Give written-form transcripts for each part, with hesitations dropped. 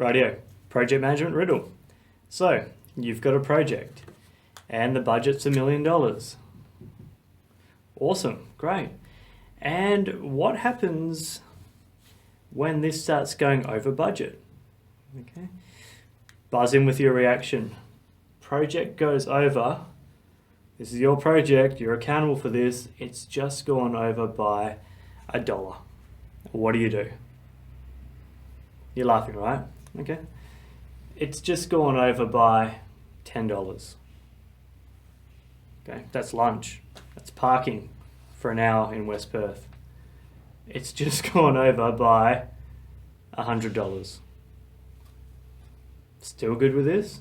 Rightio, project management riddle. So, you've got a project and the budget's $1 million. Awesome, great. And what happens when this starts going over budget? Okay, buzz in with your reaction. Project goes over. This is your project, you're accountable for this. It's just gone over by $1. What do? You're laughing, right? Okay. It's just gone over by $10. Okay, that's lunch. That's parking for an hour in West Perth. It's just gone over by $100. Still good with this?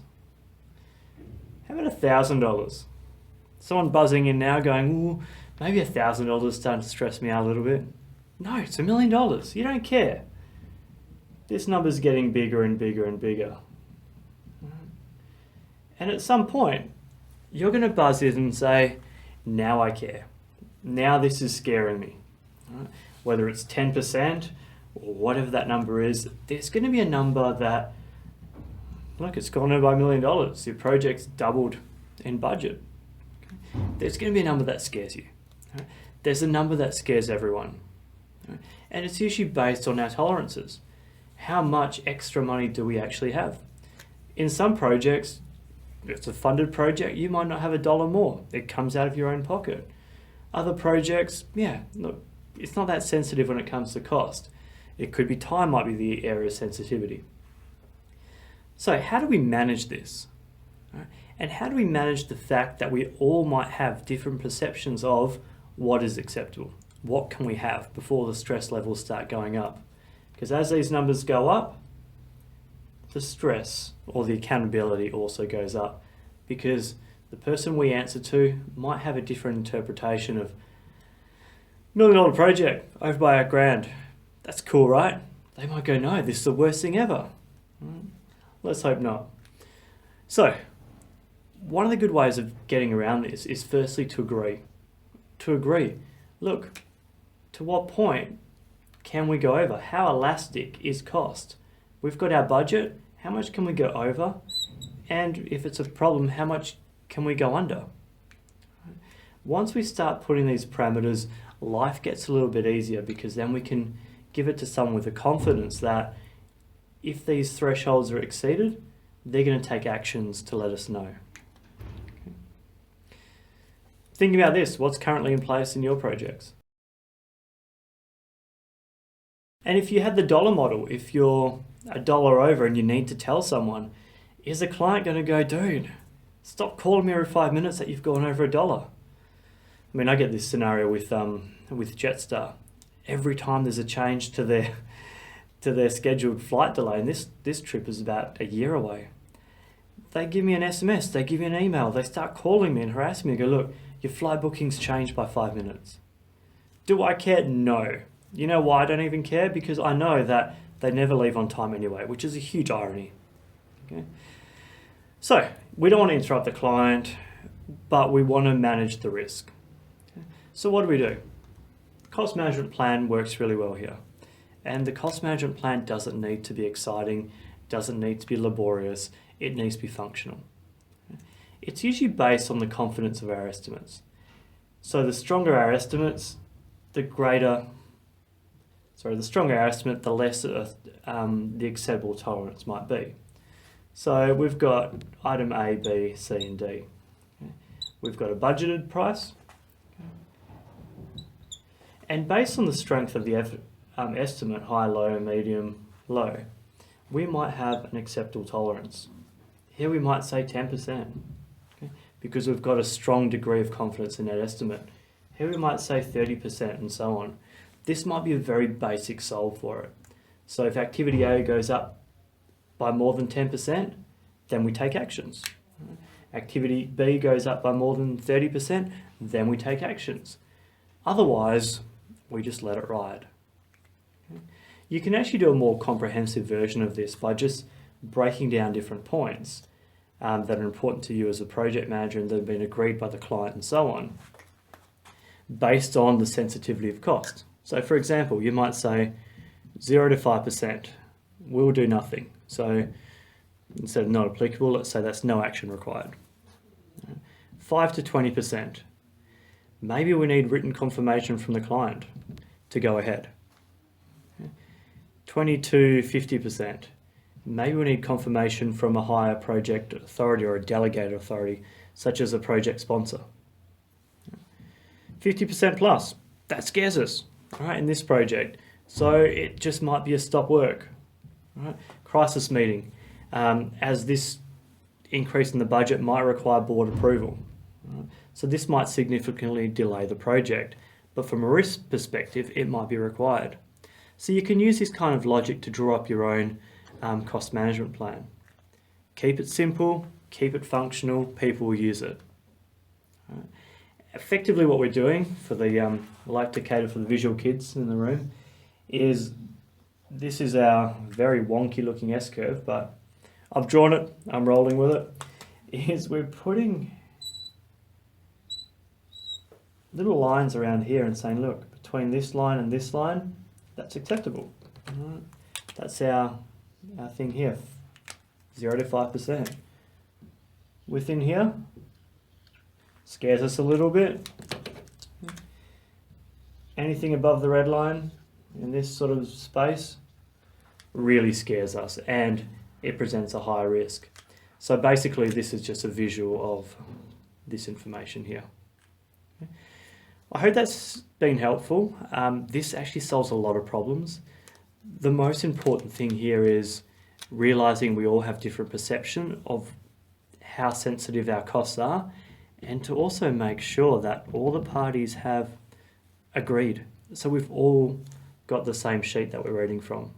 How about $1,000? Someone buzzing in now going, ooh, maybe $1,000 is starting to stress me out a little bit. No, it's $1 million. You don't care. This number's getting bigger and bigger and bigger. And at some point, you're going to buzz in and say, now I care. Now this is scaring me. Whether it's 10% or whatever that number is, there's going to be a number that, look, it's gone over by $1 million. Your project's doubled in budget. There's going to be a number that scares you. There's a number that scares everyone. And it's usually based on our tolerances. How much extra money do we actually have? In some projects, if it's a funded project, you might not have $1 more. It comes out of your own pocket. Other projects, yeah, look, it's not that sensitive when it comes to cost. It could be time might be the area of sensitivity. So how do we manage this? And how do we manage the fact that we all might have different perceptions of what is acceptable? What can we have before the stress levels start going up? Because as these numbers go up, the stress or the accountability also goes up, because the person we answer to might have a different interpretation of $1 million project over by $1,000. That's cool, right? They might go, no, this is the worst thing ever. Let's hope not. So, one of the good ways of getting around this is firstly to agree. To agree, look, to what point can we go over? How elastic is cost? We've got our budget. How much can we go over? And if it's a problem, how much can we go under? Once we start putting these parameters, life gets a little bit easier, because then we can give it to someone with the confidence that if these thresholds are exceeded, they're going to take actions to let us know. Okay. Think about this. What's currently in place in your projects? And if you had the dollar model, if you're $1 over and you need to tell someone, is the client going to go, dude, stop calling me every 5 minutes that you've gone over $1? I mean, I get this scenario with Jetstar. Every time there's a change to their scheduled flight delay, and this trip is about a year away, they give me an SMS, they give me an email, they start calling me and harassing me, go, look, your flight booking's changed by 5 minutes. Do I care? No. You know why I don't even care? Because I know that they never leave on time anyway, which is a huge irony. Okay? So, we don't want to interrupt the client, but we want to manage the risk. Okay? So what do? Cost management plan works really well here. And the cost management plan doesn't need to be exciting, doesn't need to be laborious, it needs to be functional. It's usually based on the confidence of our estimates. So the stronger our estimates, the stronger our estimate, the less the acceptable tolerance might be. So we've got item A, B, C and D. Okay. We've got a budgeted price. Okay. And based on the strength of the estimate, high, low, medium, low, we might have an acceptable tolerance. Here we might say 10%, okay, because we've got a strong degree of confidence in that estimate. Here we might say 30% and so on. This might be a very basic solve for it. So if activity A goes up by more than 10%, then we take actions. Activity B goes up by more than 30%, then we take actions. Otherwise, we just let it ride. Okay. You can actually do a more comprehensive version of this by just breaking down different points that are important to you as a project manager and that have been agreed by the client and so on, based on the sensitivity of cost. So for example, you might say 0 to 5% will do nothing. So instead of not applicable, let's say that's no action required. 5 to 20%. Maybe we need written confirmation from the client to go ahead. 20 to 50%. Maybe we need confirmation from a higher project authority or a delegated authority, such as a project sponsor. 50% plus. That scares us, right, in this project. So it just might be a stop work. Right? Crisis meeting. As this increase in the budget might require board approval. Right? So this might significantly delay the project, but from a risk perspective, it might be required. So you can use this kind of logic to draw up your own cost management plan. Keep it simple, keep it functional, people will use it. Right? Effectively what we're doing for the, I like to cater for the visual kids in the room, is this is our very wonky looking S-curve, but I've drawn it, I'm rolling with it, is we're putting little lines around here and saying, look, between this line and this line, that's acceptable. Right? That's our thing here, 0 to 5%. Within here, scares us a little bit. Anything above the red line in this sort of space really scares us and it presents a higher risk. So basically this is just a visual of this information here. I hope that's been helpful. This actually solves a lot of problems. The most important thing here is realizing we all have different perception of how sensitive our costs are, and to also make sure that all the parties have agreed. So we've all got the same sheet that we're reading from.